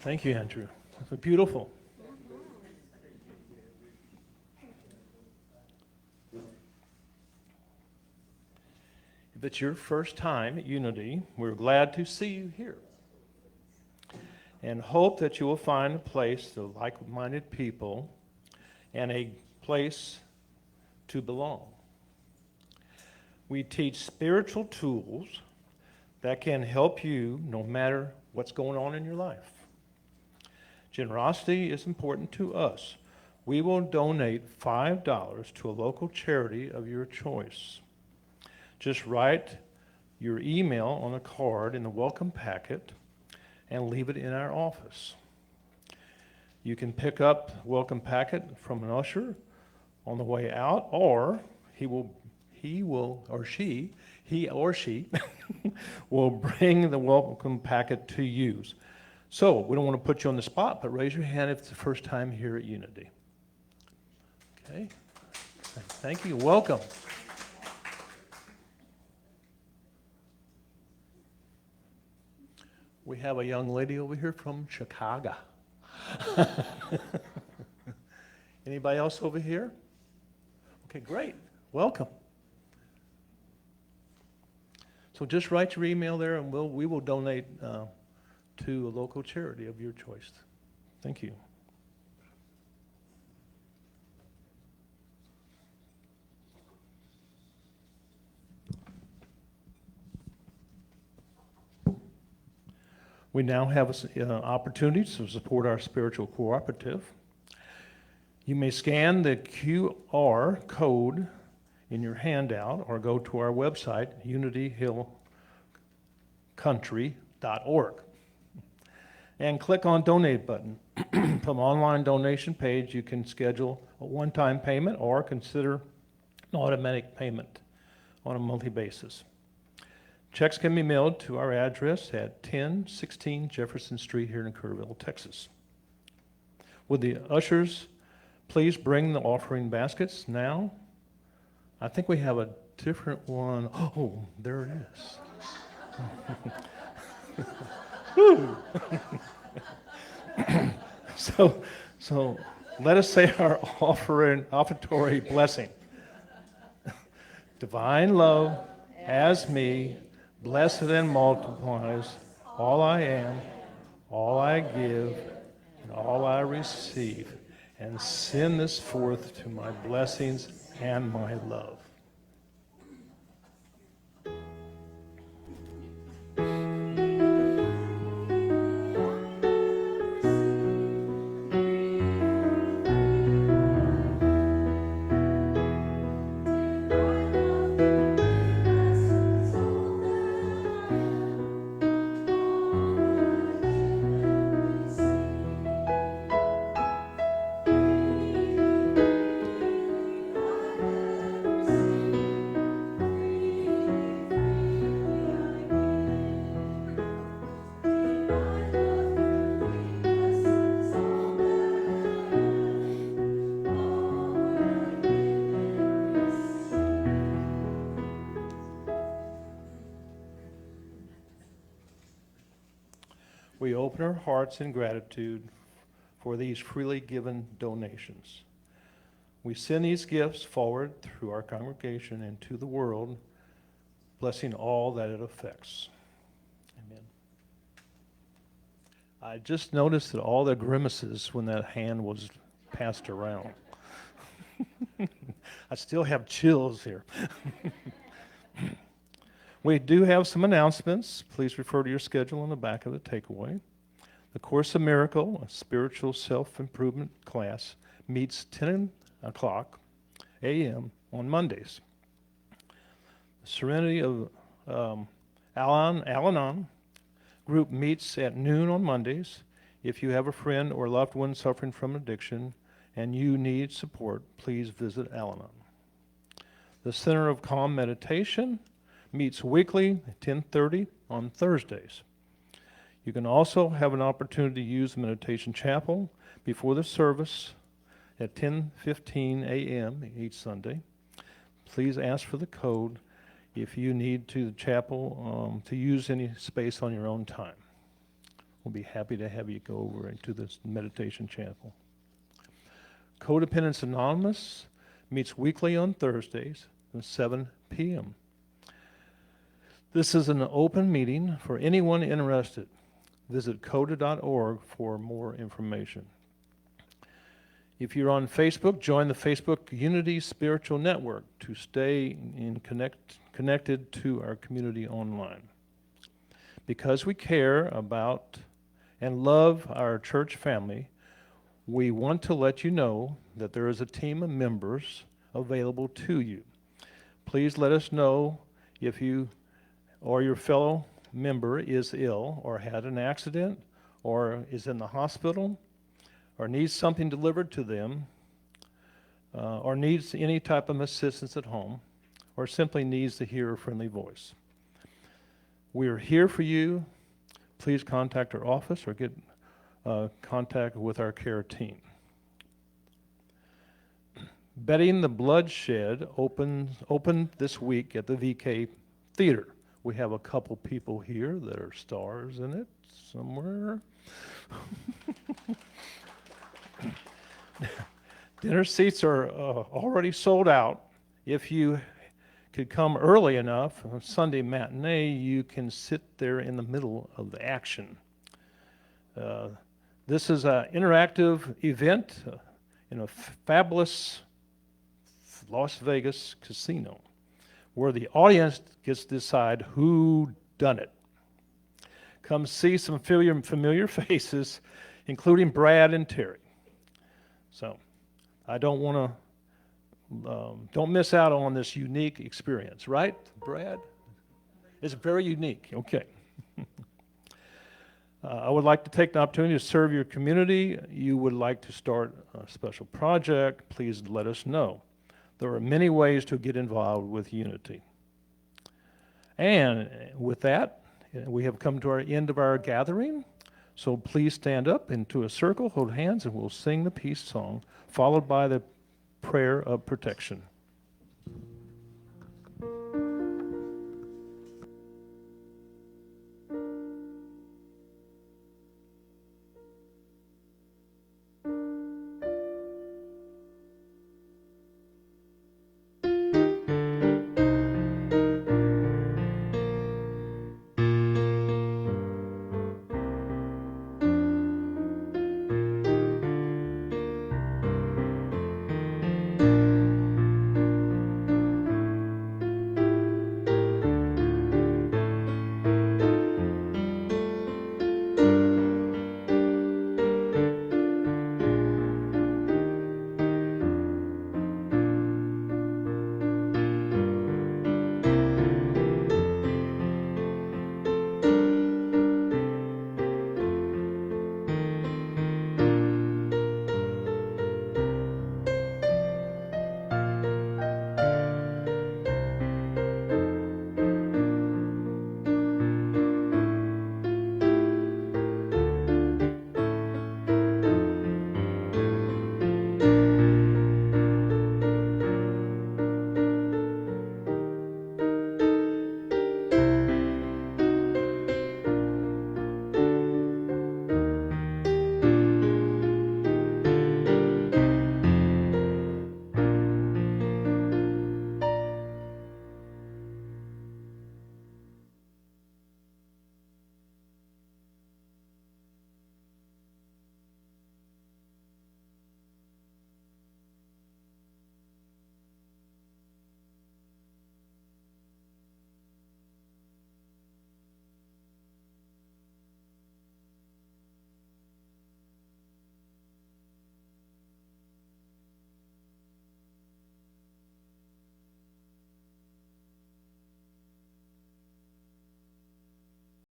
Speaker 2: Thank you, Andrew. That's beautiful. If it's your first time at Unity, we're glad to see you here and hope that you will find a place to like-minded people and a place to belong. We teach spiritual tools that can help you no matter what's going on in your life. Generosity is important to us. We will donate $5 to a local charity of your choice. Just write your email on a card in the welcome packet and leave it in our office. You can pick up a welcome packet from an usher on the way out, or he or she will bring the welcome packet to you. So we don't want to put you on the spot, but raise your hand if it's the first time here at Unity. Okay. Thank you. Welcome. We have a young lady over here from Chicago. Anybody else over here? Okay, great. Welcome. So just write your email there, and we will donate to a local charity of your choice. Thank you. We now have an opportunity to support our spiritual cooperative. You may scan the QR code in your handout or go to our website, unityhillcountry.org, and click on Donate button. From online donation page, you can schedule a one-time payment or consider an automatic payment on a monthly basis. Checks can be mailed to our address at 1016 Jefferson Street here in Kerrville, Texas. Would the ushers please bring the offering baskets now? I think we have a different one. Oh, there it is. So let us say our offertory blessing. Divine love has me, blessed and multiplies all I am, all I give, and all I receive, and send this forth to my blessings and my love. We open our hearts in gratitude for these freely given donations. We send these gifts forward through our congregation and to the world, blessing all that it affects. Amen. I just noticed that all the grimaces when that hand was passed around. I still have chills here. We do have some announcements. Please refer to your schedule on the back of the takeaway. The Course of Miracle, a spiritual self-improvement class, meets 10 o'clock a.m. on Mondays. The Serenity of Al-Anon group meets at noon on Mondays. If you have a friend or loved one suffering from addiction and you need support, please visit Al-Anon. The Center of Calm Meditation meets weekly at 10:30 on Thursdays. You can also have an opportunity to use the meditation chapel before the service at 10:15 a.m. each Sunday. Please ask for the code if you need to the chapel to use any space on your own time. We'll be happy to have you go over into this meditation chapel. Codependence Anonymous meets weekly on Thursdays at 7 p.m. This is an open meeting for anyone interested. Visit coda.org for more information. If you're on Facebook, join the Facebook Unity Spiritual Network to stay connected to our community online. Because we care about and love our church family, we want to let you know that there is a team of members available to you. Please let us know if you or your fellow member is ill or had an accident or is in the hospital or needs something delivered to them, or needs any type of assistance at home, or simply needs to hear a friendly voice. We are here for you. Please contact our office or get contact with our care team. Betting the Bloodshed opened this week at the VK Theater. We have a couple people here that are stars in it somewhere. Dinner seats are already sold out. If you could come early enough, on Sunday matinee, you can sit there in the middle of the action. This is an interactive event in a fabulous Las Vegas casino, where the audience gets to decide who done it. Come see some familiar faces, including Brad and Terry. So I don't want to, don't miss out on this unique experience, right, Brad? It's very unique, okay. I would like to take the opportunity to serve your community. You would like to start a special project, please let us know. There are many ways to get involved with Unity. And with that, we have come to our end of our gathering. So please stand up into a circle, hold hands, and we'll sing the peace song, followed by the prayer of protection.